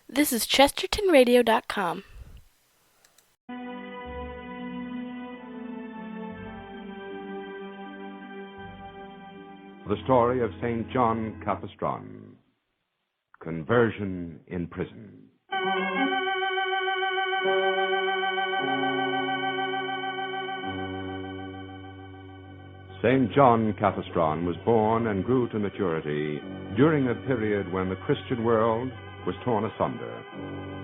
This is ChestertonRadio.com. The story of St. John Capistrano, conversion in prison. St. John Capistrano was born and grew to maturity during a period when the Christian world was torn asunder,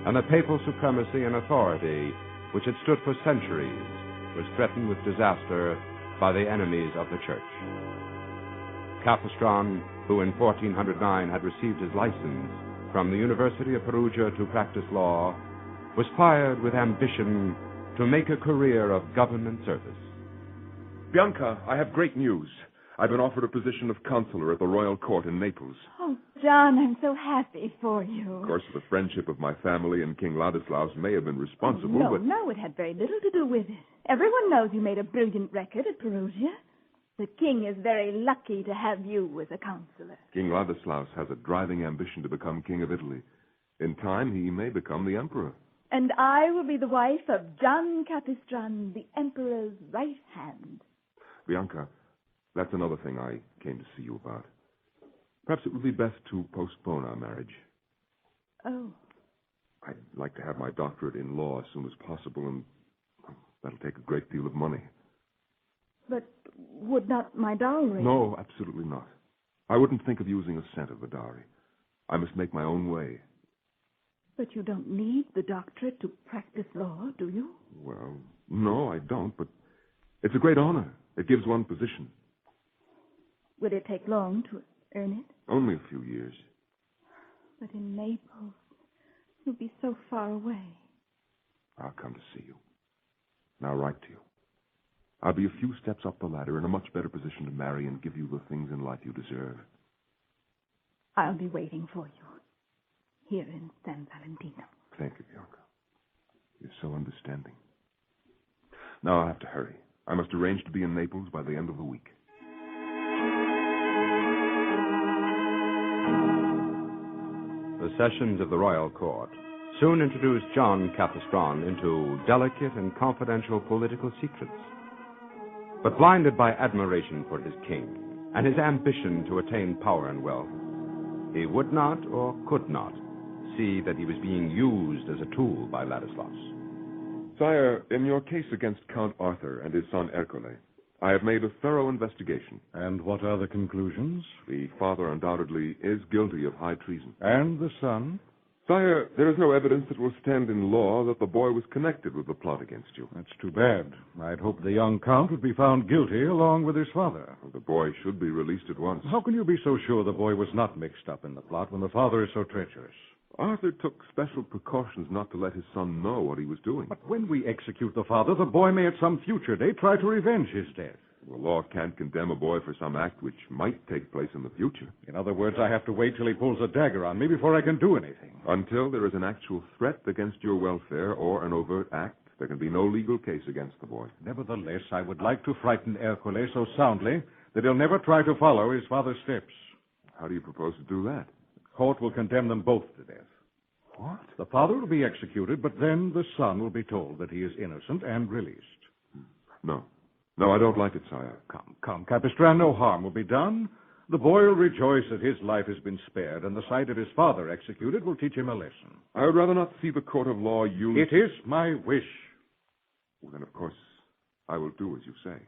and the papal supremacy and authority, which had stood for centuries, was threatened with disaster by the enemies of the Church. Capestrano, who in 1409 had received his license from the University of Perugia to practice law, was fired with ambition to make a career of government service. Bianca, I have great news. I've been offered a position of consular at the royal court in Naples. Oh, John, I'm so happy for you. Of course, the friendship of my family and King Ladislaus may have been responsible, but... No, it had very little to do with it. Everyone knows you made a brilliant record at Perugia. The king is very lucky to have you as a counselor. King Ladislaus has a driving ambition to become king of Italy. In time, he may become the emperor. And I will be the wife of John Capistrano, the emperor's right hand. Bianca, that's another thing I came to see you about. Perhaps it would be best to postpone our marriage. Oh. I'd like to have my doctorate in law as soon as possible, and that'll take a great deal of money. But would not my dowry... No, absolutely not. I wouldn't think of using a cent of the dowry. I must make my own way. But you don't need the doctorate to practice law, do you? Well, no, I don't, but it's a great honor. It gives one position. Would it take long to earn it? Only a few years. But in Naples, you'll be so far away. I'll come to see you. And I'll write to you. I'll be a few steps up the ladder in a much better position to marry and give you the things in life you deserve. I'll be waiting for you here in San Valentino. Thank you, Bianca. You're so understanding. Now I'll have to hurry. I must arrange to be in Naples by the end of the week. The sessions of the royal court soon introduced John Capistrano into delicate and confidential political secrets. But blinded by admiration for his king and his ambition to attain power and wealth, he would not or could not see that he was being used as a tool by Ladislaus. Sire, in your case against Count Arthur and his son Ercole, I have made a thorough investigation. And what are the conclusions? The father undoubtedly is guilty of high treason. And the son? Sire, there is no evidence that will stand in law that the boy was connected with the plot against you. That's too bad. I'd hoped the young count would be found guilty along with his father. The boy should be released at once. How can you be so sure the boy was not mixed up in the plot when the father is so treacherous? Arthur took special precautions not to let his son know what he was doing. But when we execute the father, the boy may at some future day try to revenge his death. The law can't condemn a boy for some act which might take place in the future. In other words, I have to wait till he pulls a dagger on me before I can do anything. Until there is an actual threat against your welfare or an overt act, there can be no legal case against the boy. Nevertheless, I would like to frighten Ercole so soundly that he'll never try to follow his father's steps. How do you propose to do that? The court will condemn them both to death. What? The father will be executed, but then the son will be told that he is innocent and released. No, I don't like it, sire. Come, Capestrano, no harm will be done. The boy will rejoice that his life has been spared, and the sight of his father executed will teach him a lesson. I would rather not see the court of law use... It is my wish. Well, then, of course, I will do as you say.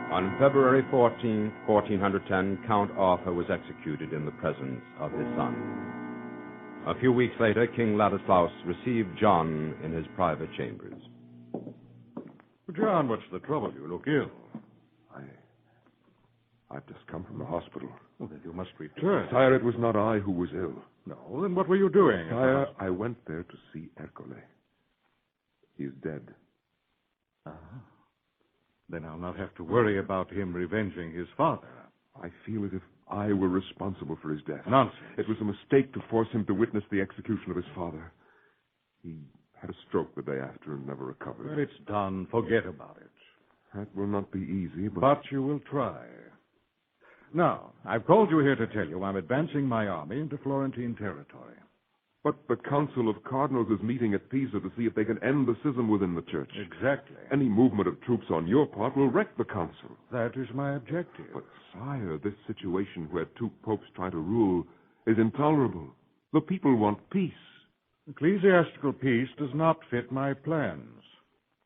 On February 14, 1410, Count Arthur was executed in the presence of his son. A few weeks later, King Ladislaus received John in his private chambers. John, what's the trouble? You look ill. I've just come from the hospital. Well, then you must return. Sire, it was not I who was ill. No, then what were you doing? Sire, I went there to see Ercole. He is dead. Then I'll not have to worry about him revenging his father. I feel as if I were responsible for his death. Nonsense. It was a mistake to force him to witness the execution of his father. He had a stroke the day after and never recovered. Well, it's done. Forget about it. That will not be easy, But you will try. Now, I've called you here to tell you I'm advancing my army into Florentine territory. But the Council of Cardinals is meeting at Pisa to see if they can end the schism within the church. Exactly. Any movement of troops on your part will wreck the council. That is my objective. But, sire, this situation where two popes try to rule is intolerable. The people want peace. Ecclesiastical peace does not fit my plans.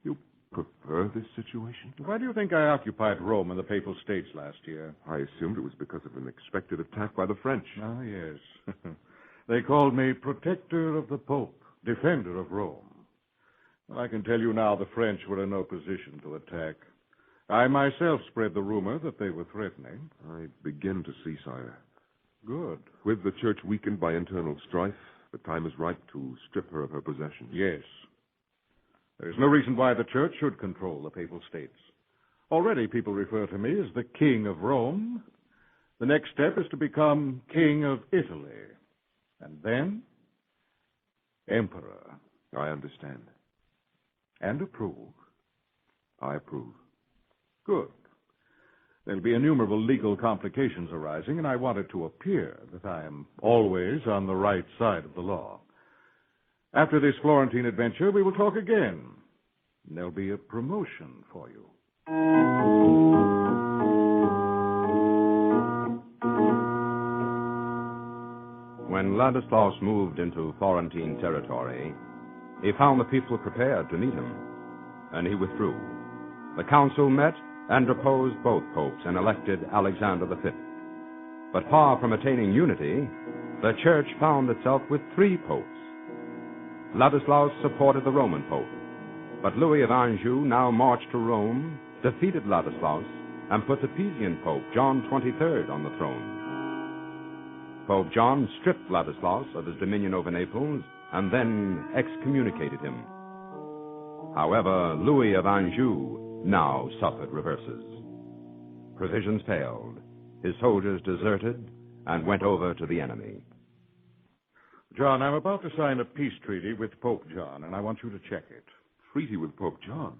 You prefer this situation? Why do you think I occupied Rome and the Papal States last year? I assumed it was because of an expected attack by the French. Ah, yes. They called me protector of the Pope, defender of Rome. Well, I can tell you now the French were in no position to attack. I myself spread the rumor that they were threatening. I begin to see, sire. Good. With the church weakened by internal strife, the time is ripe to strip her of her possessions. Yes. There is no reason why the church should control the Papal States. Already people refer to me as the King of Rome. The next step is to become King of Italy. And then, Emperor. I understand. And approve. I approve. Good. There'll be innumerable legal complications arising, and I want it to appear that I am always on the right side of the law. After this Florentine adventure, we will talk again. There'll be a promotion for you. When Ladislaus moved into Florentine territory, he found the people prepared to meet him, and he withdrew. The council met and deposed both popes and elected Alexander V. But far from attaining unity, the church found itself with three popes. Ladislaus supported the Roman pope, but Louis of Anjou now marched to Rome, defeated Ladislaus, and put the Pisan pope, John XXIII, on the throne. Pope John stripped Ladislaus of his dominion over Naples and then excommunicated him. However, Louis of Anjou now suffered reverses. Provisions failed, his soldiers deserted, and went over to the enemy. John, I'm about to sign a peace treaty with Pope John, and I want you to check it. Treaty with Pope John?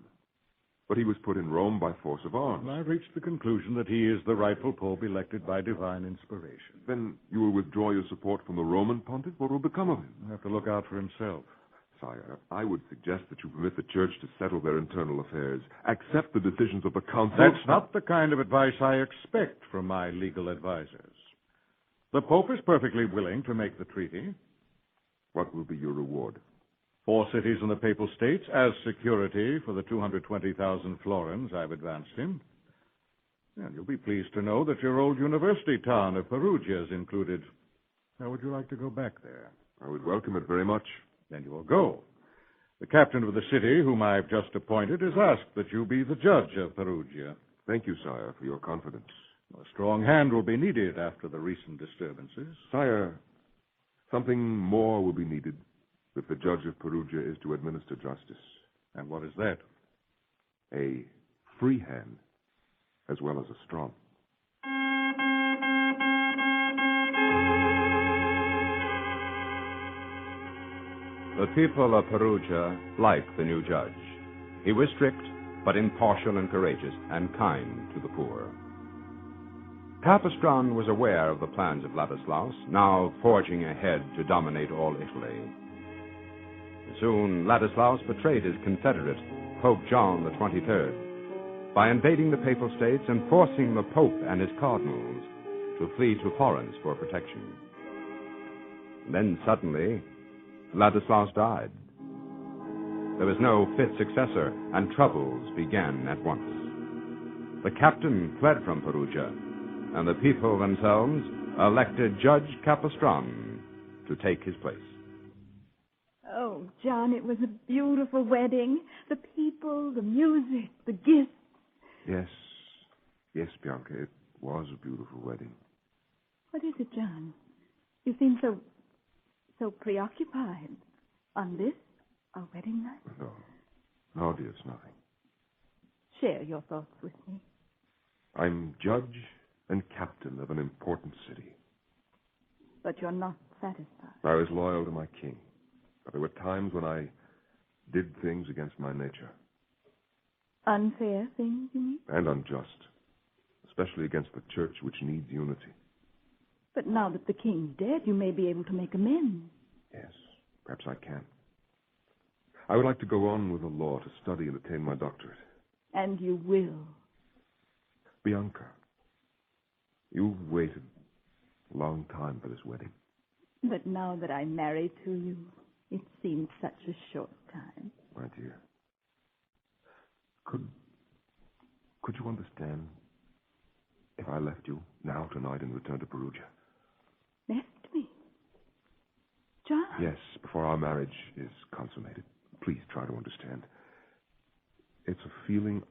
But he was put in Rome by force of arms. And I've reached the conclusion that he is the rightful pope elected by divine inspiration. Then you will withdraw your support from the Roman pontiff? What will become of him? He'll have to look out for himself. Sire, I would suggest that you permit the church to settle their internal affairs. Accept the decisions of the council. That's not the kind of advice I expect from my legal advisors. The pope is perfectly willing to make the treaty. What will be your reward? 4 cities in the Papal States as security for the 220,000 florins I've advanced him. And you'll be pleased to know that your old university town of Perugia is included. How would you like to go back there? I would welcome it very much. Then you will go. The captain of the city, whom I've just appointed, has asked that you be the judge of Perugia. Thank you, sire, for your confidence. A strong hand will be needed after the recent disturbances. Sire, something more will be needed if the judge of Perugia is to administer justice. And what is that? A free hand, as well as a strong. The people of Perugia liked the new judge. He was strict, but impartial and courageous, and kind to the poor. Capestrano was aware of the plans of Ladislaus, now forging ahead to dominate all Italy. Soon, Ladislaus betrayed his confederate, Pope John XXIII, by invading the Papal States and forcing the Pope and his cardinals to flee to Florence for protection. Then suddenly, Ladislaus died. There was no fit successor, and troubles began at once. The captain fled from Perugia, and the people themselves elected Judge Capestrano to take his place. Oh, John, it was a beautiful wedding. The people, the music, the gifts. Yes, Bianca, it was a beautiful wedding. What is it, John? You seem so preoccupied. On this, our wedding night? No, dear, it's nothing. Share your thoughts with me. I'm judge and captain of an important city. But you're not satisfied. I was loyal to my king. But there were times when I did things against my nature. Unfair things, you mean? And unjust. especially against the church, which needs unity. But now that the king's dead, you may be able to make amends. Yes, perhaps I can. I would like to go on with the law to study and attain my doctorate. And you will. Bianca, you've waited a long time for this wedding. But now that I'm married to you, it seems such a short time. My dear, could you understand if I left you now tonight and returned to Perugia? Left me? John? Yes, before our marriage is consummated. Please try to understand. It's a feeling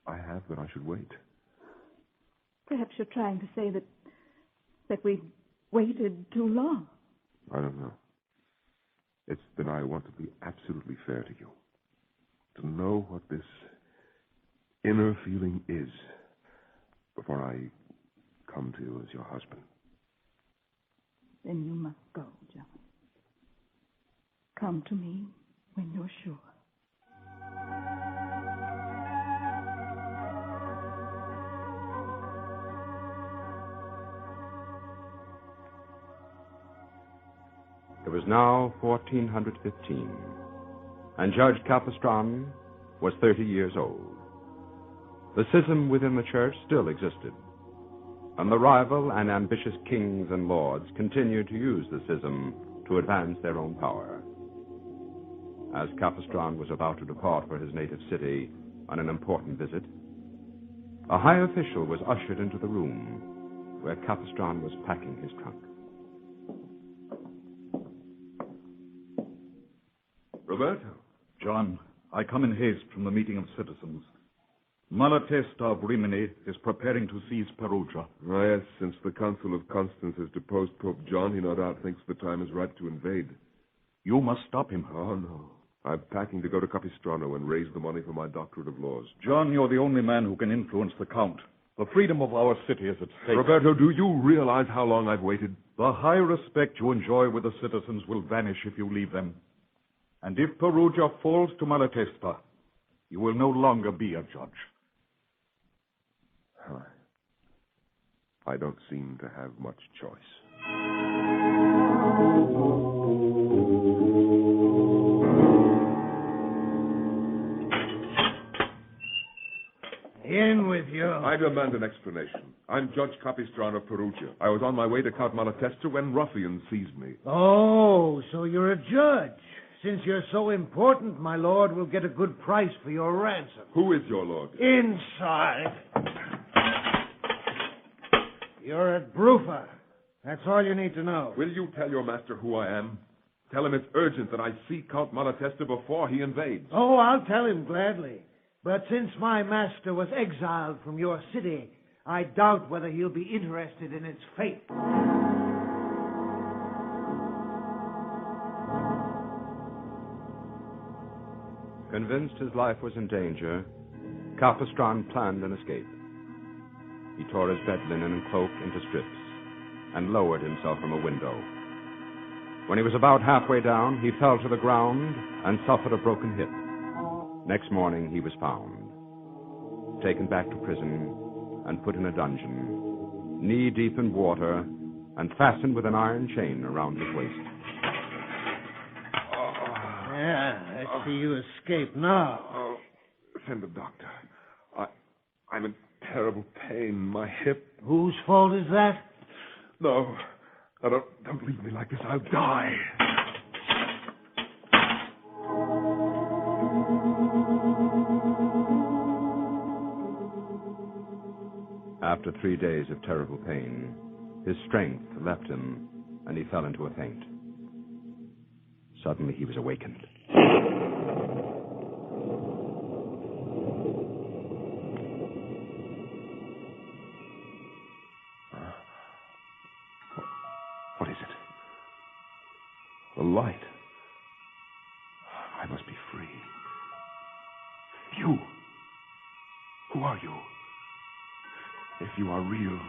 I have that I should wait. Perhaps you're trying to say that we've waited too long. I don't know. It's that I want to be absolutely fair to you. To know what this inner feeling is before I come to you as your husband. Then you must go, John. Come to me when you're sure. It was now 1415, and Judge Capestrano was 30 years old. The schism within the church still existed, and the rival and ambitious kings and lords continued to use the schism to advance their own power. As Capestrano was about to depart for his native city on an important visit, a high official was ushered into the room where Capestrano was packing his trunk. Roberto? John, I come in haste from the meeting of citizens. Malatesta of Rimini is preparing to seize Perugia. Oh, yes, since the Council of Constance has deposed Pope John, he no doubt thinks the time is right to invade. You must stop him. Oh, no. I'm packing to go to Capistrano and raise the money for my doctorate of laws. John, you're the only man who can influence the Count. The freedom of our city is at stake. Roberto, do you realize how long I've waited? The high respect you enjoy with the citizens will vanish if you leave them. And if Perugia falls to Malatesta, you will no longer be a judge. I don't seem to have much choice. In with you. I demand an explanation. I'm Judge Capistrano of Perugia. I was on my way to Count Malatesta when ruffians seized me. Oh, so you're a judge. Since you're so important, my lord will get a good price for your ransom. Who is your lord? Inside. You're at Brufa. That's all you need to know. Will you tell your master who I am? Tell him it's urgent that I see Count Malatesta before he invades. Oh, I'll tell him gladly. But since my master was exiled from your city, I doubt whether he'll be interested in its fate. Convinced his life was in danger, Capestrano planned an escape. He tore his bed linen and cloak into strips and lowered himself from a window. When he was about halfway down, he fell to the ground and suffered a broken hip. Next morning, he was found, taken back to prison and put in a dungeon, knee-deep in water and fastened with an iron chain around his waist. Yeah, I see you escape now. Oh, send the doctor. I'm in terrible pain. My hip. Whose fault is that? No, don't leave me like this. I'll die. After 3 days of terrible pain, his strength left him, and he fell into a faint. Suddenly he was awakened. What is it? The light. I must be free. You. Who are you? If you are real,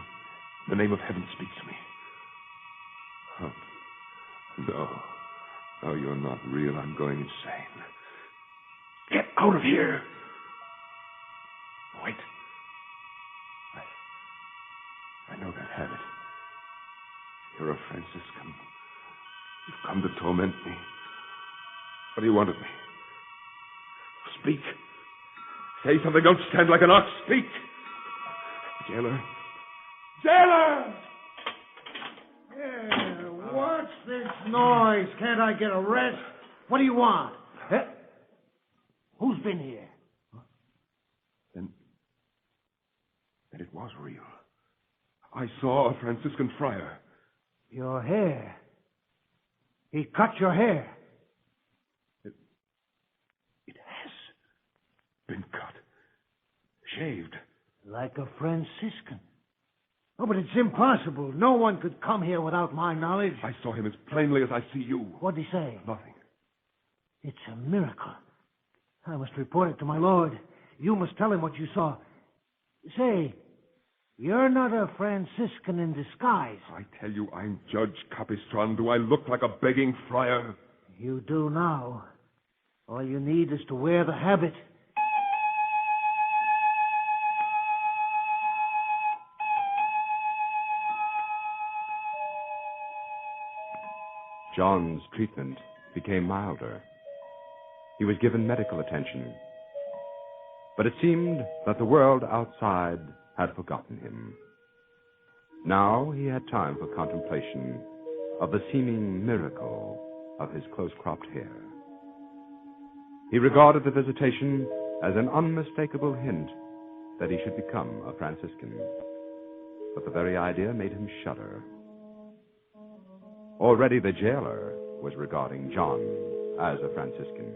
the name of heaven speaks to me. Oh, no. No, you're not real. I'm going insane. Get out of here! Wait. You're a Franciscan. You've come to torment me. What do you want of me? Speak. Say something. Don't stand like an ox. Speak. Jailer. Jailer! Yeah, what's this noise? Can't I get a rest? What do you want? Who's been here? Then it was real. I saw a Franciscan friar. Your hair. He cut your hair. It has been cut. Shaved. Like a Franciscan. Oh, but it's impossible. No one could come here without my knowledge. I saw him as plainly as I see you. What'd he say? Nothing. It's a miracle. I must report it to my lord. You must tell him what you saw. Say, you're not a Franciscan in disguise. I tell you, I'm Judge Capestrano. Do I look like a begging friar? You do now. All you need is to wear the habit. John's treatment became milder. He was given medical attention. But it seemed that the world outside had forgotten him. Now he had time for contemplation of the seeming miracle of his close-cropped hair. He regarded the visitation as an unmistakable hint that he should become a Franciscan. But the very idea made him shudder. Already the jailer was regarding John as a Franciscan.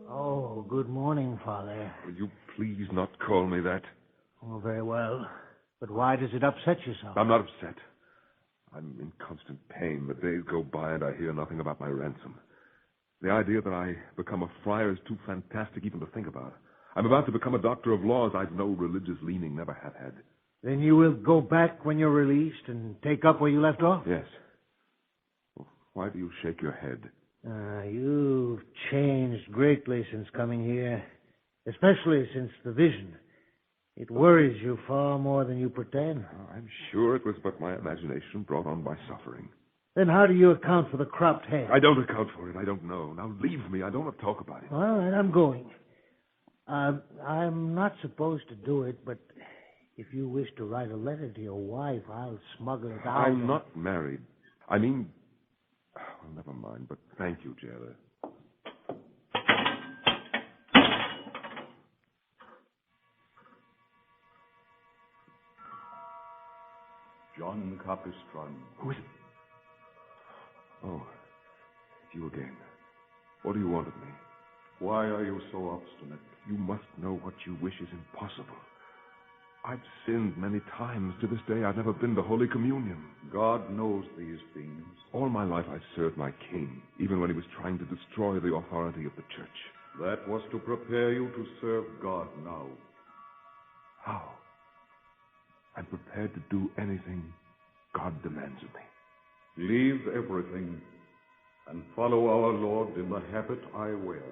Oh, good morning, Father. Will you please not call me that? Oh, very well. But why does it upset you so? I'm not upset. I'm in constant pain. The days go by and I hear nothing about my ransom. The idea that I become a friar is too fantastic even to think about. I'm about to become a doctor of laws. I've no religious leaning, never have had. Then you will go back when you're released and take up where you left off? Yes. Well, why do you shake your head? You've changed greatly since coming here, especially since the vision. It worries you far more than you pretend. I'm sure it was but my imagination brought on by suffering. Then how do you account for the cropped head? I don't account for it. I don't know. Now leave me. I don't want to talk about it. All right, I'm going. I'm not supposed to do it, but if you wish to write a letter to your wife, I'll smuggle it out. I'm not married. I mean... Well, never mind, but thank you, jailer. John Capistrano. Who is it? Oh, it's you again. What do you want of me? Why are you so obstinate? You must know what you wish is impossible. I've sinned many times. To this day, I've never been to Holy Communion. God knows these things. All my life, I served my king, even when he was trying to destroy the authority of the church. That was to prepare you to serve God now. How? I'm prepared to do anything God demands of me. Leave everything and follow our Lord in the habit I wear.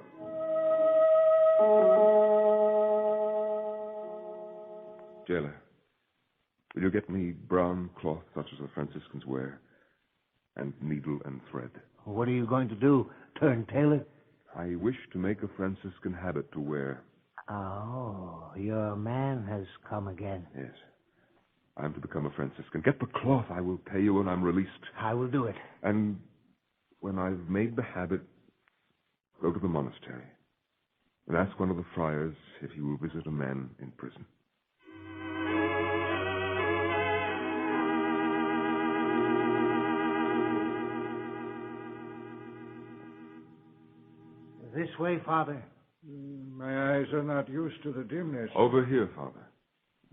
Jailer, will you get me brown cloth such as the Franciscans wear, and needle and thread? What are you going to do? Turn tailor? I wish to make a Franciscan habit to wear. Oh, your man has come again. Yes. I'm to become a Franciscan. Get the cloth. I will pay you when I'm released. I will do it. And when I've made the habit, go to the monastery and ask one of the friars if he will visit a man in prison. This way, Father. My eyes are not used to the dimness. Over here, Father.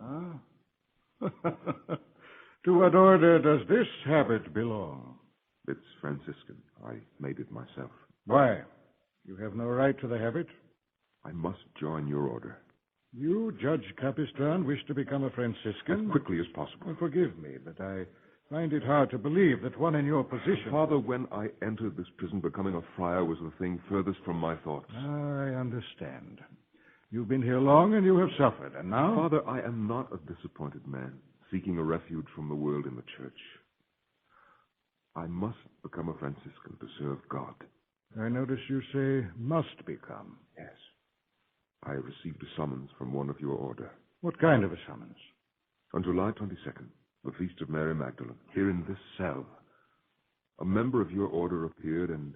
Ah. To what order does this habit belong? It's Franciscan. I made it myself. Why? You have no right to the habit? I must join your order. You, Judge Capistrano, wish to become a Franciscan? As quickly as possible. Well, forgive me, but I find it hard to believe that one in your position... Father, when I entered this prison, becoming a friar was the thing furthest from my thoughts. I understand. You've been here long and you have suffered, and now... Father, I am not a disappointed man, seeking a refuge from the world in the church. I must become a Franciscan to serve God. I notice you say must become. Yes. I received a summons from one of your order. What kind of a summons? On July 22nd, the Feast of Mary Magdalene, here in this cell, a member of your order appeared and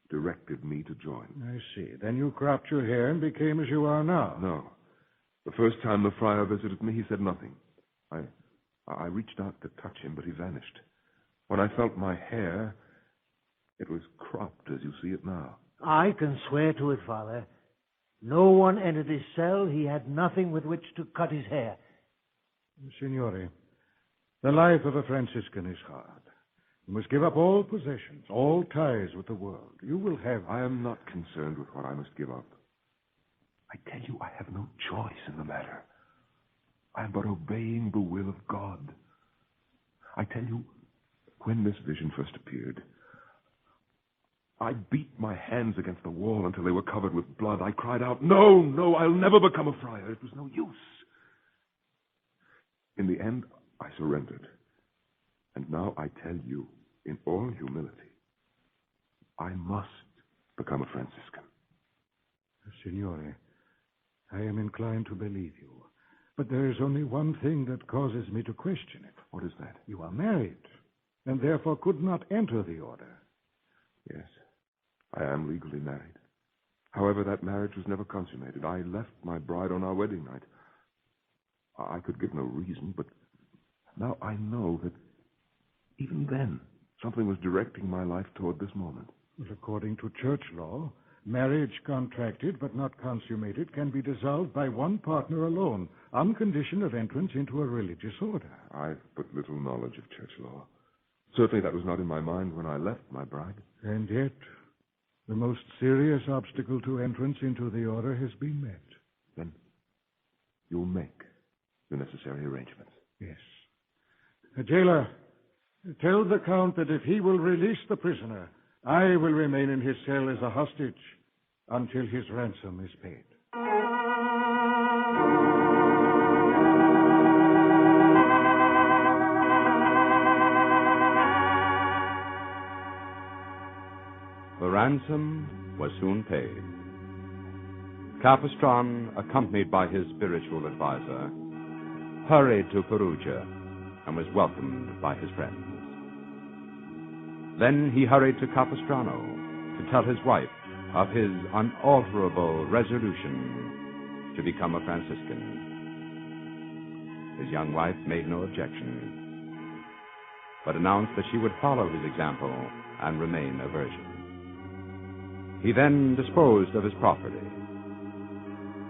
directed me to join. I see. Then you cropped your hair and became as you are now. No. The first time the friar visited me, he said nothing. I reached out to touch him, but he vanished. When I felt my hair, it was cropped as you see it now. I can swear to it, Father. No one entered his cell. He had nothing with which to cut his hair. Signore, the life of a Franciscan is hard. You must give up all possessions, all ties with the world. You will have... I am not concerned with what I must give up. I tell you, I have no choice in the matter. I am but obeying the will of God. I tell you, when this vision first appeared, I beat my hands against the wall until they were covered with blood. I cried out, no, no, I'll never become a friar. It was no use. In the end, I surrendered. And now I tell you, in all humility, I must become a Franciscan. Signore, I am inclined to believe you. But there is only one thing that causes me to question it. What is that? You are married, and therefore could not enter the order. Yes, I am legally married. However, that marriage was never consummated. I left my bride on our wedding night. I could give no reason, but now I know that even then, something was directing my life toward this moment. Well, according to church law, marriage contracted but not consummated can be dissolved by one partner alone, on condition of entrance into a religious order. I've but little knowledge of church law. Certainly that was not in my mind when I left my bride. And yet, the most serious obstacle to entrance into the order has been met. Then you'll make the necessary arrangements. Yes. Jailer, tell the Count that if he will release the prisoner, I will remain in his cell as a hostage until his ransom is paid. The ransom was soon paid. Capestrano, accompanied by his spiritual advisor, hurried to Perugia and was welcomed by his friends. Then he hurried to Capestrano to tell his wife of his unalterable resolution to become a Franciscan. His young wife made no objection, but announced that she would follow his example and remain a virgin. He then disposed of his property.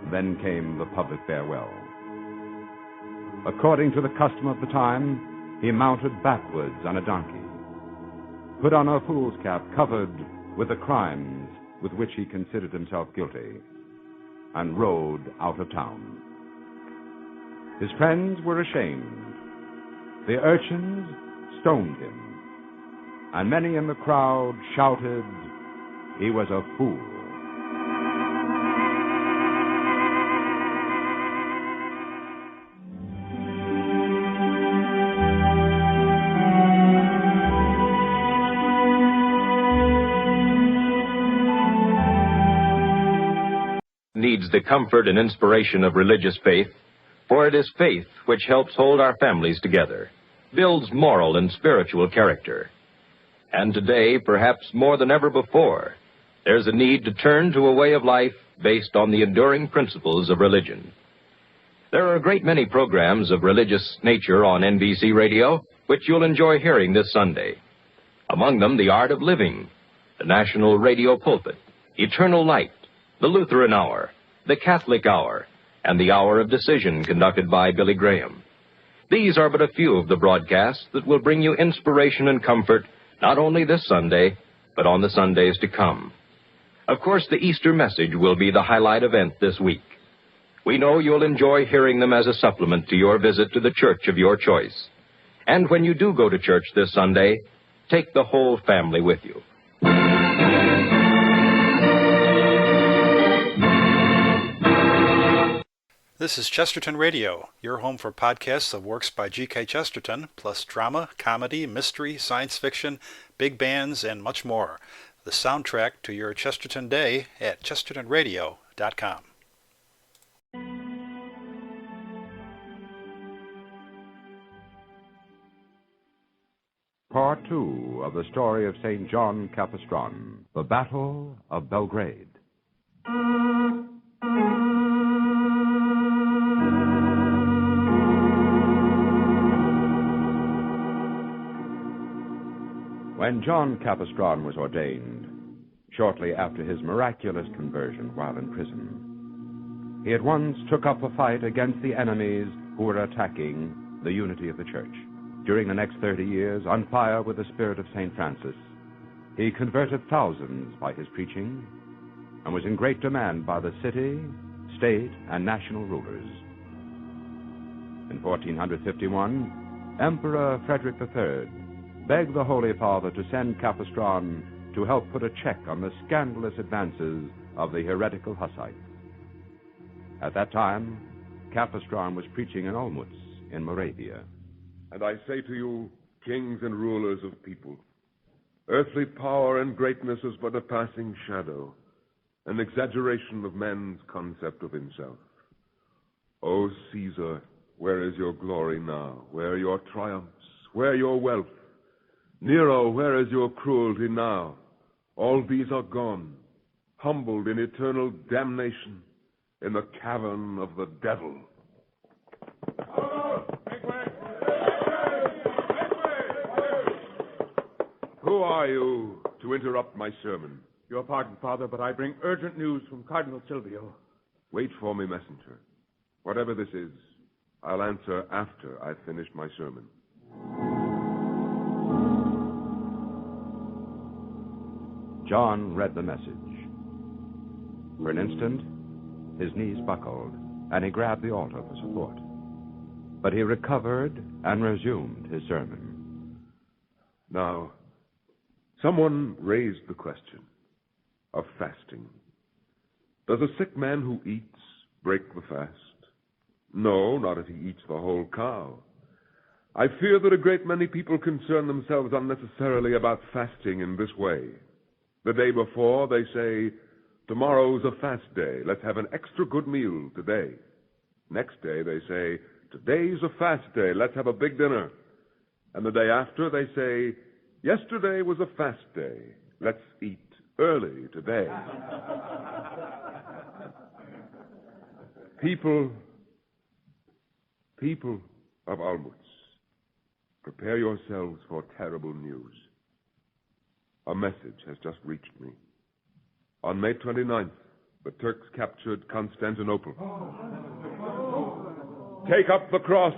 Then came the public farewell. According to the custom of the time, he mounted backwards on a donkey, put on a fool's cap covered with the crimes with which he considered himself guilty, and rode out of town. His friends were ashamed. The urchins stoned him, and many in the crowd shouted he was a fool. Needs the comfort and inspiration of religious faith, for it is faith which helps hold our families together, builds moral and spiritual character. And today, perhaps more than ever before, there's a need to turn to a way of life based on the enduring principles of religion. There are a great many programs of religious nature on NBC Radio, which you'll enjoy hearing this Sunday. Among them, The Art of Living, the National Radio Pulpit, Eternal Light, the Lutheran Hour, the Catholic Hour, and the Hour of Decision conducted by Billy Graham. These are but a few of the broadcasts that will bring you inspiration and comfort not only this Sunday, but on the Sundays to come. Of course, the Easter message will be the highlight event this week. We know you'll enjoy hearing them as a supplement to your visit to the church of your choice. And when you do go to church this Sunday, take the whole family with you. This is Chesterton Radio, your home for podcasts of works by G.K. Chesterton, plus drama, comedy, mystery, science fiction, big bands, and much more. The soundtrack to your Chesterton day at chestertonradio.com. Part 2 of the story of St. John Capistrano, the Battle of Belgrade. When John Capistrano was ordained, shortly after his miraculous conversion while in prison, he at once took up a fight against the enemies who were attacking the unity of the Church. During the next 30 years, on fire with the spirit of St. Francis, he converted thousands by his preaching and was in great demand by the city, state, and national rulers. In 1451, Emperor Frederick III begged the Holy Father to send Capestrano to help put a check on the scandalous advances of the heretical Hussites. At that time, Capestrano was preaching in Olmutz in Moravia. And I say to you, kings and rulers of people, earthly power and greatness is but a passing shadow, an exaggeration of man's concept of himself. O Caesar, where is your glory now? Where are your triumphs? Where your wealth? Nero, where is your cruelty now? All these are gone, humbled in eternal damnation in the cavern of the devil. Who are you to interrupt my sermon? Your pardon, Father, but I bring urgent news from Cardinal Silvio. Wait for me, messenger. Whatever this is, I'll answer after I've finished my sermon. John read the message. For an instant, his knees buckled, and he grabbed the altar for support. But he recovered and resumed his sermon. Now, someone raised the question of fasting. Does a sick man who eats break the fast? No, not if he eats the whole cow. I fear that a great many people concern themselves unnecessarily about fasting in this way. The day before, they say, tomorrow's a fast day. Let's have an extra good meal today. Next day, they say, today's a fast day. Let's have a big dinner. And the day after, they say, yesterday was a fast day. Let's eat early today. People of Olmutz, prepare yourselves for terrible news. A message has just reached me. On May 29th, the Turks captured Constantinople. Take up the cross.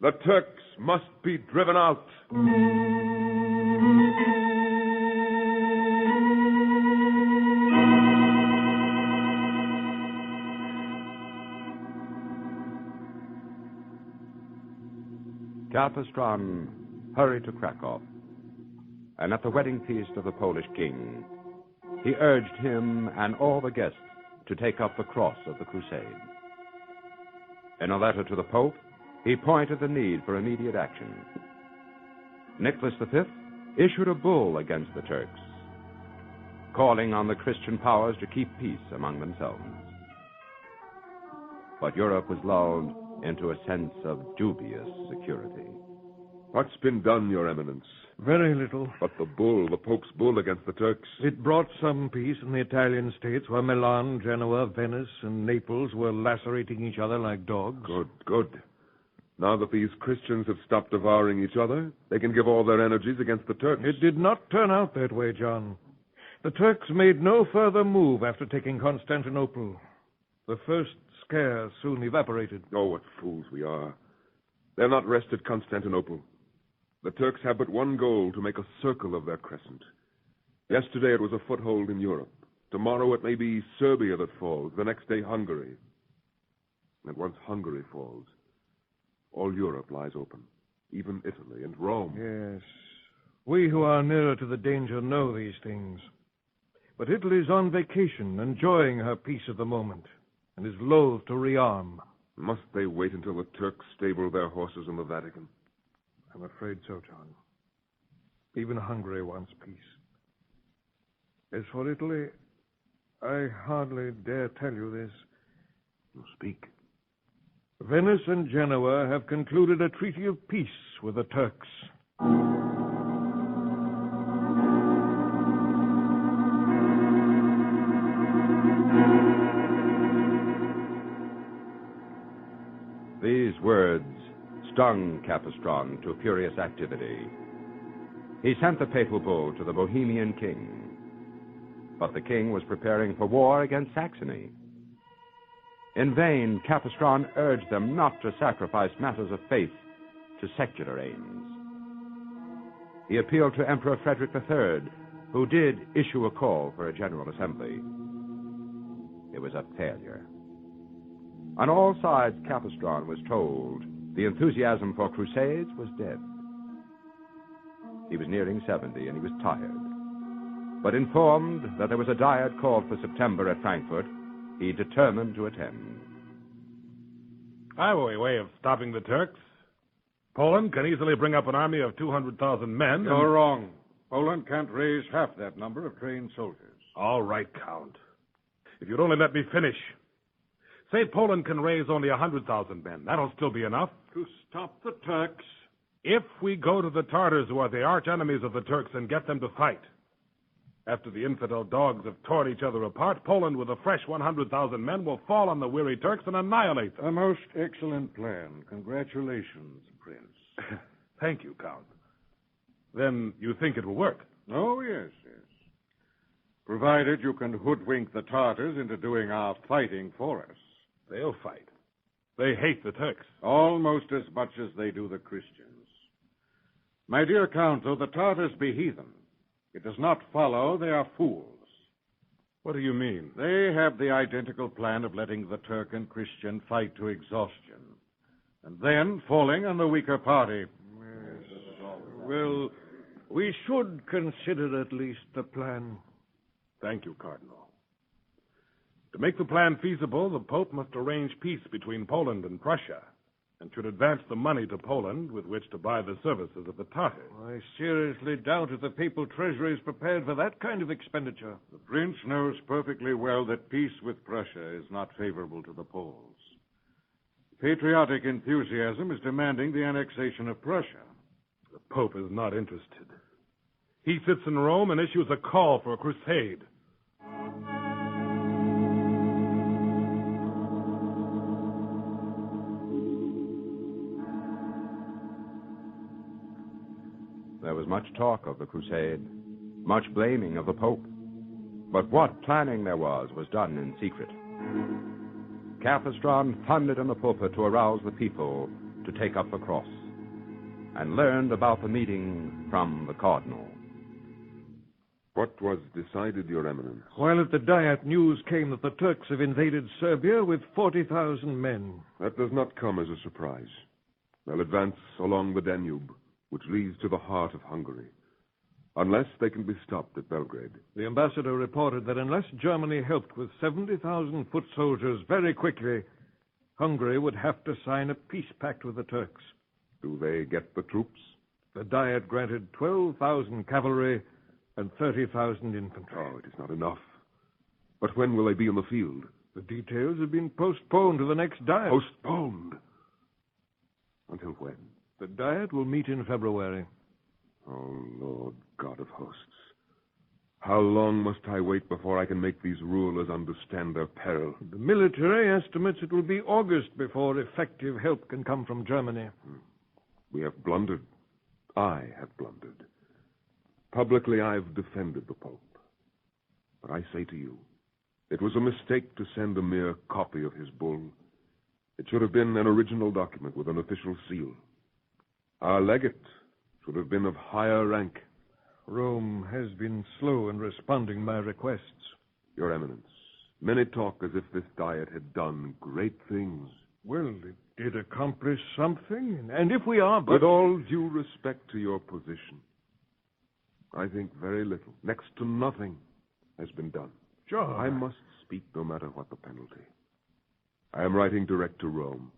The Turks must be driven out. Capestrano hurried to Krakow, and at the wedding feast of the Polish king, he urged him and all the guests to take up the cross of the crusade. In a letter to the Pope, he pointed the need for immediate action. Nicholas V issued a bull against the Turks, calling on the Christian powers to keep peace among themselves. But Europe was lulled into a sense of dubious security. What's been done, Your Eminence? Very little. But the Pope's bull against the Turks. It brought some peace in the Italian states where Milan, Genoa, Venice, and Naples were lacerating each other like dogs. Good. Now that these Christians have stopped devouring each other, they can give all their energies against the Turks. It did not turn out that way, John. The Turks made no further move after taking Constantinople. The first scare soon evaporated. Oh, what fools we are. They're not wrested Constantinople. The Turks have but one goal, to make a circle of their crescent. Yesterday it was a foothold in Europe. Tomorrow it may be Serbia that falls, the next day Hungary. And once Hungary falls, all Europe lies open, even Italy and Rome. Yes. We who are nearer to the danger know these things. But Italy's on vacation, enjoying her peace of the moment. and is loath to rearm. Must they wait until the Turks stable their horses in the Vatican? I'm afraid so, John. Even Hungary wants peace. As for Italy, I hardly dare tell you this. You speak. Venice and Genoa have concluded a treaty of peace with the Turks. These words stung Capestrano to furious activity. He sent the papal bull to the Bohemian king, but the king was preparing for war against Saxony. In vain, Capestrano urged them not to sacrifice matters of faith to secular aims. He appealed to Emperor Frederick III, who did issue a call for a general assembly. It was a failure. On all sides, Capestrano was told the enthusiasm for crusades was dead. He was nearing 70 and he was tired. But informed that there was a diet called for September at Frankfurt, he determined to attend. I have a way of stopping the Turks. Poland can easily bring up an army of 200,000 men. You're wrong. Poland can't raise half that number of trained soldiers. All right, Count. If you'd only let me finish. Say Poland can raise only 100,000 men. That'll still be enough. To stop the Turks? If we go to the Tartars, who are the arch enemies of the Turks, and get them to fight. After the infidel dogs have torn each other apart, Poland, with a fresh 100,000 men, will fall on the weary Turks and annihilate them. A most excellent plan. Congratulations, Prince. Thank you, Count. Then you think it will work? Oh, yes. Provided you can hoodwink the Tartars into doing our fighting for us. They'll fight. They hate the Turks. Almost as much as they do the Christians. My dear Count, though the Tartars be heathen, it does not follow they are fools. What do you mean? They have the identical plan of letting the Turk and Christian fight to exhaustion, and then falling on the weaker party. Yes. Well, we should consider at least the plan. Thank you, Cardinal. To make the plan feasible, the Pope must arrange peace between Poland and Prussia, and should advance the money to Poland with which to buy the services of the Tartars. I seriously doubt if the papal treasury is prepared for that kind of expenditure. The Prince knows perfectly well that peace with Prussia is not favorable to the Poles. Patriotic enthusiasm is demanding the annexation of Prussia. The Pope is not interested. He sits in Rome and issues a call for a crusade. There was much talk of the crusade, much blaming of the Pope. But what planning there was done in secret. Capestrano thundered in the pulpit to arouse the people to take up the cross, and learned about the meeting from the cardinal. What was decided, Your Eminence? While at the Diet, news came that the Turks have invaded Serbia with 40,000 men. That does not come as a surprise. They'll advance along the Danube, which leads to the heart of Hungary, unless they can be stopped at Belgrade. The ambassador reported that unless Germany helped with 70,000 foot soldiers very quickly, Hungary would have to sign a peace pact with the Turks. Do they get the troops? The Diet granted 12,000 cavalry and 30,000 infantry. Oh, it is not enough. But when will they be in the field? The details have been postponed to the next Diet. Postponed? Until when? The Diet will meet in February. Oh, Lord God of hosts. How long must I wait before I can make these rulers understand their peril? The military estimates it will be August before effective help can come from Germany. We have blundered. I have blundered. Publicly, I've defended the Pope. But I say to you, it was a mistake to send a mere copy of his bull. It should have been an original document with an official seal. Our legate should have been of higher rank. Rome has been slow in responding my requests. Your Eminence, many talk as if this Diet had done great things. Well, it did accomplish something, and if we are but... With all due respect to your position, I think very little, next to nothing, has been done. John. I must speak no matter what the penalty. I am writing direct to Rome,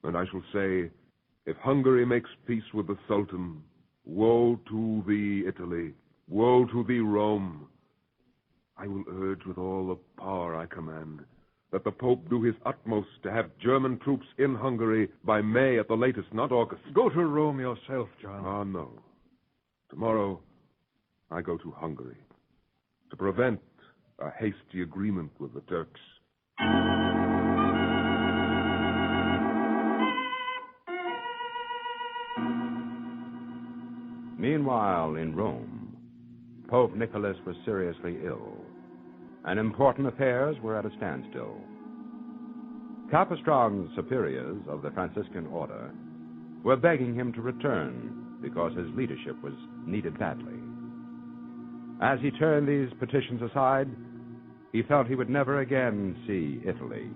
and I shall say, if Hungary makes peace with the Sultan, woe to thee, Italy, woe to thee, Rome. I will urge with all the power I command that the Pope do his utmost to have German troops in Hungary by May at the latest, not August. Go to Rome yourself, John. Ah, no. Tomorrow, I go to Hungary to prevent a hasty agreement with the Turks. Meanwhile, in Rome, Pope Nicholas was seriously ill, and important affairs were at a standstill. Capestrano's superiors of the Franciscan order were begging him to return because his leadership was needed badly. As he turned these petitions aside, he felt he would never again see Italy.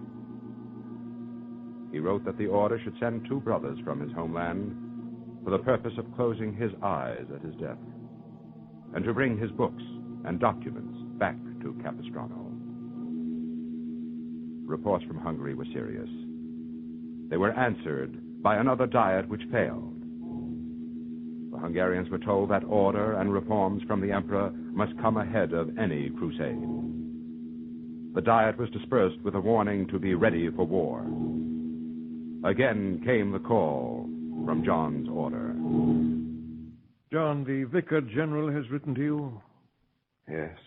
He wrote that the order should send 2 brothers from his homeland for the purpose of closing his eyes at his death, and to bring his books and documents back to Capestrano. Reports from Hungary were serious. They were answered by another diet which failed. The Hungarians were told that order and reforms from the emperor must come ahead of any crusade. The diet was dispersed with a warning to be ready for war. Again came the call from John's order. John, the Vicar General has written to you? Yes.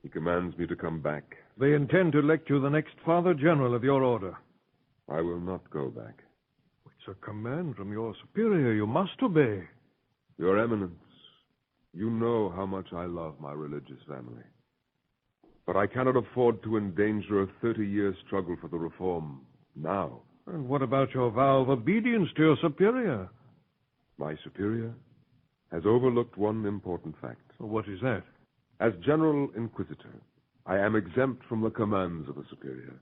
He commands me to come back. They intend to elect you the next Father General of your order. I will not go back. It's a command from your superior. You must obey. Your Eminence, you know how much I love my religious family. But I cannot afford to endanger a 30-year struggle for the reform now. And what about your vow of obedience to your superior? My superior has overlooked one important fact. What is that? As General Inquisitor, I am exempt from the commands of a superior.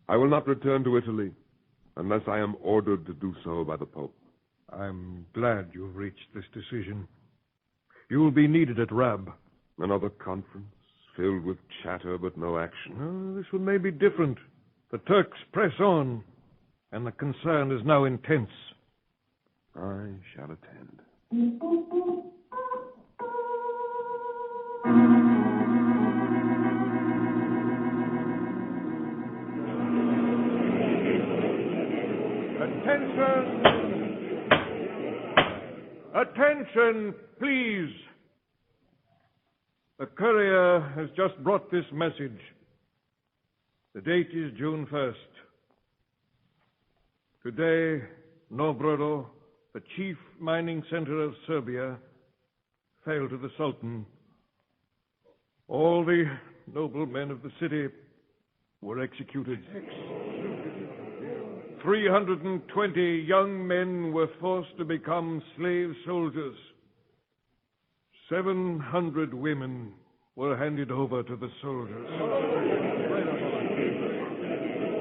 I will not return to Italy unless I am ordered to do so by the Pope. I'm glad you've reached this decision. You will be needed at Rab. Another conference filled with chatter but no action. This one may be different. The Turks press on, and the concern is now intense. I shall attend. Attention! Attention, please! The courier has just brought this message. The date is June 1st. Today, Novgorod, the chief mining center of Serbia, fell to the Sultan. All the noble men of the city were executed. 320 young men were forced to become slave soldiers. 700 women were handed over to the soldiers.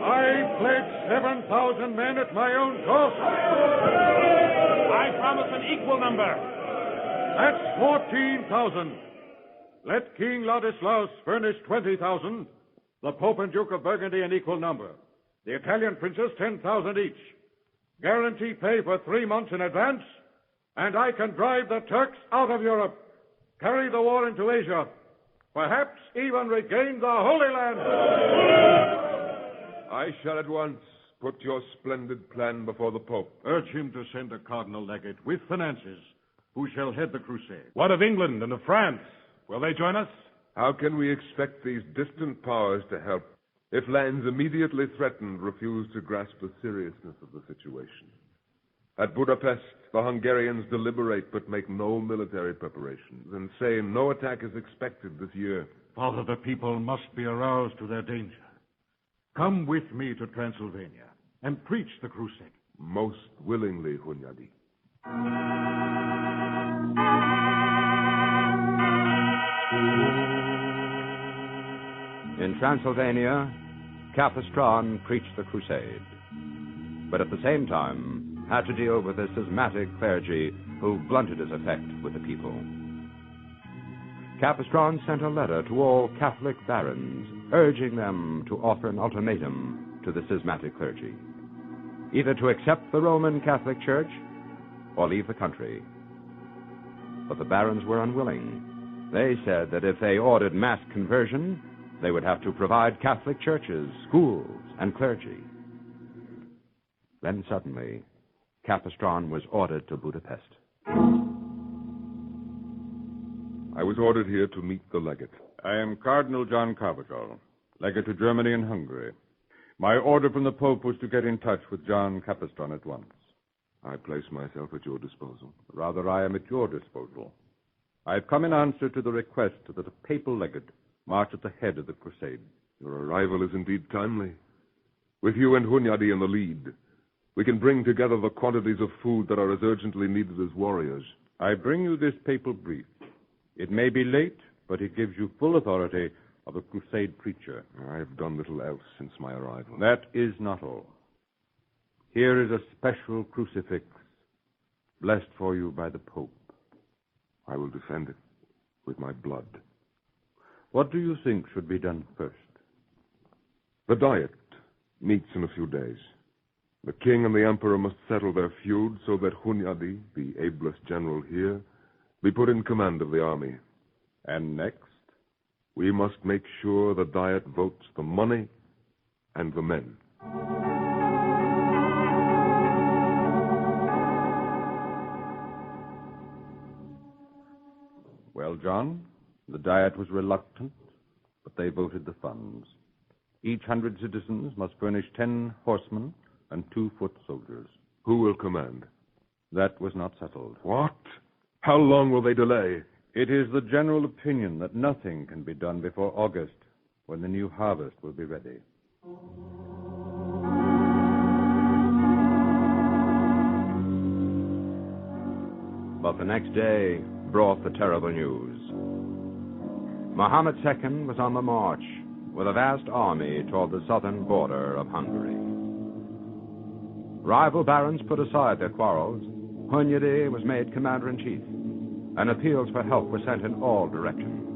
I pledge 7,000 men at my own cost. I promise an equal number. That's 14,000. Let King Ladislaus furnish 20,000. The Pope and Duke of Burgundy an equal number. The Italian princes 10,000 each. Guarantee pay for 3 months in advance, and I can drive the Turks out of Europe, carry the war into Asia, perhaps even regain the Holy Land. I shall at once put your splendid plan before the Pope. Urge him to send a cardinal legate with finances who shall head the crusade. What of England and of France? Will they join us? How can we expect these distant powers to help if lands immediately threatened refuse to grasp the seriousness of the situation? At Budapest, the Hungarians deliberate but make no military preparations and say no attack is expected this year. Father, the people must be aroused to their danger. Come with me to Transylvania and preach the crusade. Most willingly, Hunyadi. In Transylvania, Capestrano preached the crusade, but at the same time had to deal with a schismatic clergy who blunted his effect with the people. Capestrano sent a letter to all Catholic barons, urging them to offer an ultimatum to the schismatic clergy, either to accept the Roman Catholic Church or leave the country. But the barons were unwilling. They said that if they ordered mass conversion, they would have to provide Catholic churches, schools, and clergy. Then suddenly, Capestrano was ordered to Budapest. I was ordered here to meet the legate. I am Cardinal John Carvajal, legate to Germany and Hungary. My order from the Pope was to get in touch with John Capistrano at once. I place myself at your disposal. Rather, I am at your disposal. I have come in answer to the request that a papal legate march at the head of the crusade. Your arrival is indeed timely. With you and Hunyadi in the lead, we can bring together the quantities of food that are as urgently needed as warriors. I bring you this papal brief. It may be late, but it gives you full authority of a crusade preacher. I have done little else since my arrival. That is not all. Here is a special crucifix, blessed for you by the Pope. I will defend it with my blood. What do you think should be done first? The Diet meets in a few days. The king and the emperor must settle their feud so that Hunyadi, the ablest general here, be put in command of the army. And next? We must make sure the Diet votes the money and the men. Well, John, the Diet was reluctant, but they voted the funds. Each 100 citizens must furnish 10 horsemen and 2 foot soldiers. Who will command? That was not settled. What? How long will they delay? It is the general opinion that nothing can be done before August, when the new harvest will be ready. But the next day brought the terrible news. Mohammed II was on the march with a vast army toward the southern border of Hungary. Rival barons put aside their quarrels. Hunyadi was made commander-in-chief, and appeals for help were sent in all directions.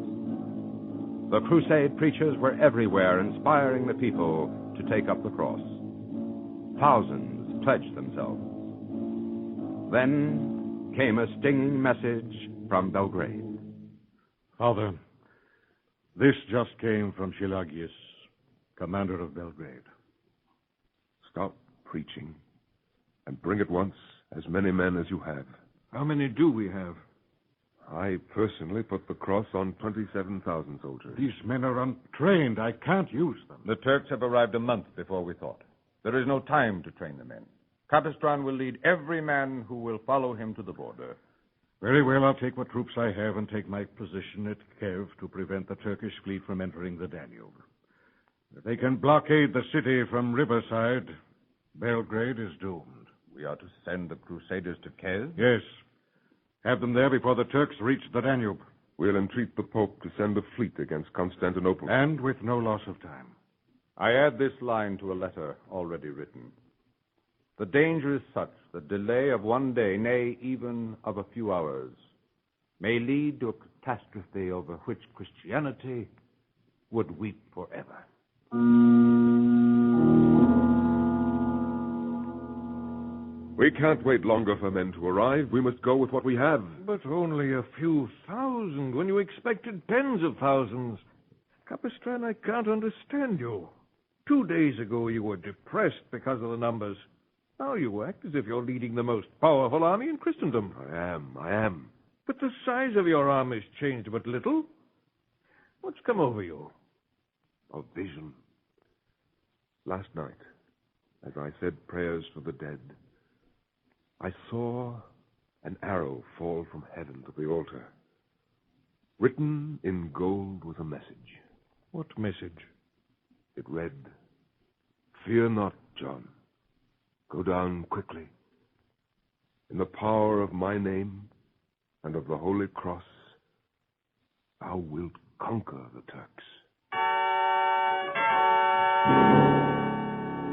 The crusade preachers were everywhere, inspiring the people to take up the cross. Thousands pledged themselves. Then came a stinging message from Belgrade. Father, this just came from Shilagius, commander of Belgrade. Stop preaching and bring at once as many men as you have. How many do we have? I personally put the cross on 27,000 soldiers. These men are untrained. I can't use them. The Turks have arrived a month before we thought. There is no time to train the men. Capestrano will lead every man who will follow him to the border. Very well, I'll take what troops I have and take my position at Kiev to prevent the Turkish fleet from entering the Danube. If they can blockade the city from riverside, Belgrade is doomed. We are to send the Crusaders to Kiev? Yes. Have them there before the Turks reach the Danube. We'll entreat the Pope to send a fleet against Constantinople. And with no loss of time. I add this line to a letter already written. The danger is such that delay of one day, nay, even of a few hours, may lead to a catastrophe over which Christianity would weep forever. We can't wait longer for men to arrive. We must go with what we have. But only a few thousand when you expected tens of thousands. Capestrano, I can't understand you. 2 days ago you were depressed because of the numbers. Now you act as if you're leading the most powerful army in Christendom. I am. But the size of your army's changed but little. What's come over you? A vision. Last night, as I said prayers for the dead, I saw an arrow fall from heaven to the altar. Written in gold was a message. What message? It read, "Fear not, John. Go down quickly. In the power of my name and of the Holy Cross, thou wilt conquer the Turks."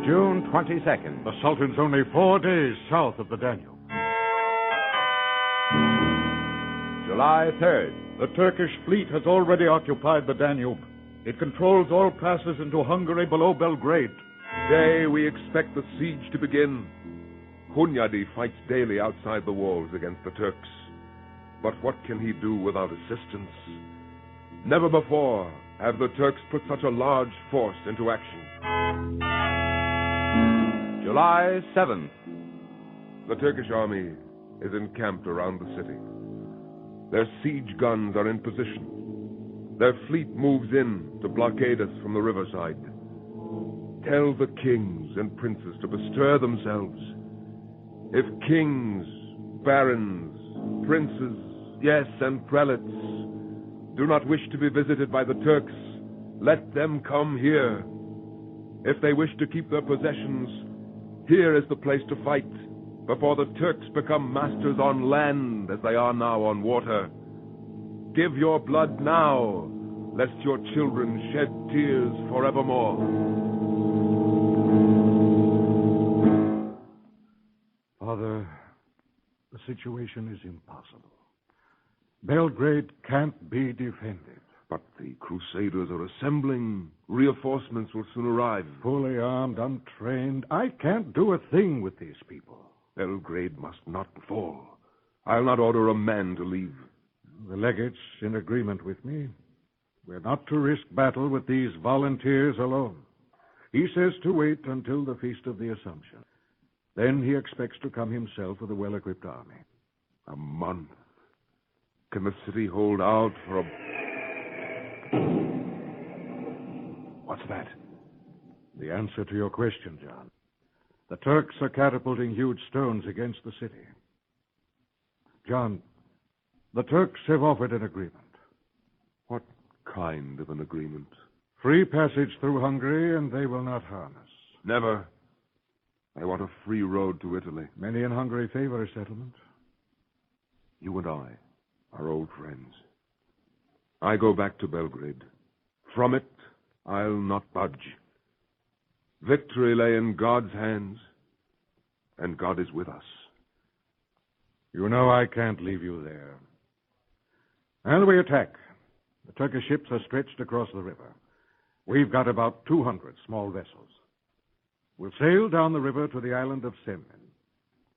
June 22nd. The Sultan's only 4 days south of the Danube. July 3rd. The Turkish fleet has already occupied the Danube. It controls all passes into Hungary below Belgrade. Today we expect the siege to begin. Hunyadi fights daily outside the walls against the Turks. But what can he do without assistance? Never before have the Turks put such a large force into action. July 7th. The Turkish army is encamped around the city. Their siege guns are in position. Their fleet moves in to blockade us from the riverside. Tell the kings and princes to bestir themselves. If kings, barons, princes, yes, and prelates do not wish to be visited by the Turks, let them come here. If they wish to keep their possessions, here is the place to fight before the Turks become masters on land as they are now on water. Give your blood now, lest your children shed tears forevermore. Father, the situation is impossible. Belgrade can't be defended. But the Crusaders are assembling. Reinforcements will soon arrive. Fully armed, untrained. I can't do a thing with these people. Belgrade must not fall. I'll not order a man to leave. The legate's in agreement with me. We're not to risk battle with these volunteers alone. He says to wait until the Feast of the Assumption. Then he expects to come himself with a well-equipped army. A month. Can the city hold out for a... What's that? The answer to your question, John. The Turks are catapulting huge stones against the city. John, the Turks have offered an agreement. What kind of an agreement? Free passage through Hungary, and they will not harm us. Never. I want a free road to Italy. Many in Hungary favor a settlement. You and I are old friends. I go back to Belgrade. From it, I'll not budge. Victory lay in God's hands, and God is with us. You know I can't leave you there. And we attack. The Turkish ships are stretched across the river. We've got about 200 small vessels. We'll sail down the river to the island of Semmen.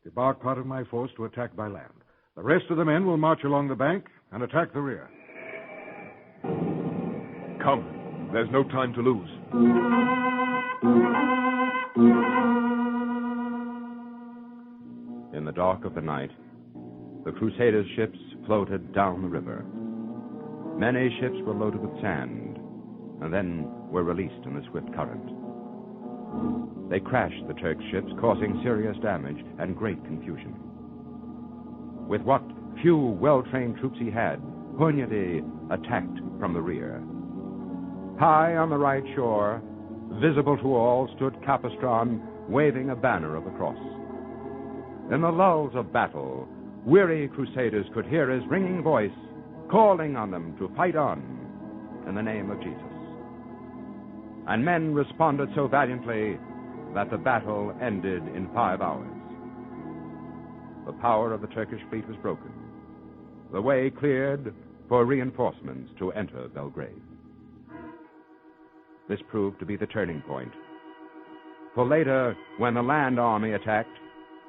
Debark part of my force to attack by land. The rest of the men will march along the bank and attack the rear. Come. There's no time to lose. In the dark of the night, the Crusaders' ships floated down the river. Many ships were loaded with sand, and then were released in the swift current. They crashed the Turks' ships, causing serious damage and great confusion. With what few well-trained troops he had, Hunyadi attacked from the rear. High on the right shore, visible to all, stood Capestrano, waving a banner of the cross. In the lulls of battle, weary Crusaders could hear his ringing voice, calling on them to fight on in the name of Jesus. And men responded so valiantly that the battle ended in 5 hours. The power of the Turkish fleet was broken. The way cleared for reinforcements to enter Belgrade. This proved to be the turning point. For later, when the land army attacked,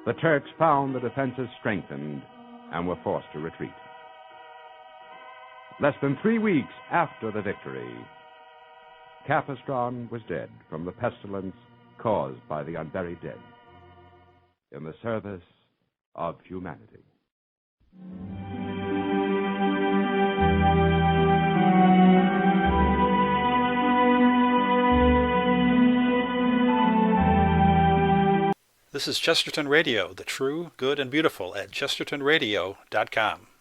the Turks found the defenses strengthened and were forced to retreat. Less than 3 weeks after the victory, Capestrano was dead from the pestilence caused by the unburied dead in the service of humanity. This is Chesterton Radio, the true, good, and beautiful at chestertonradio.com.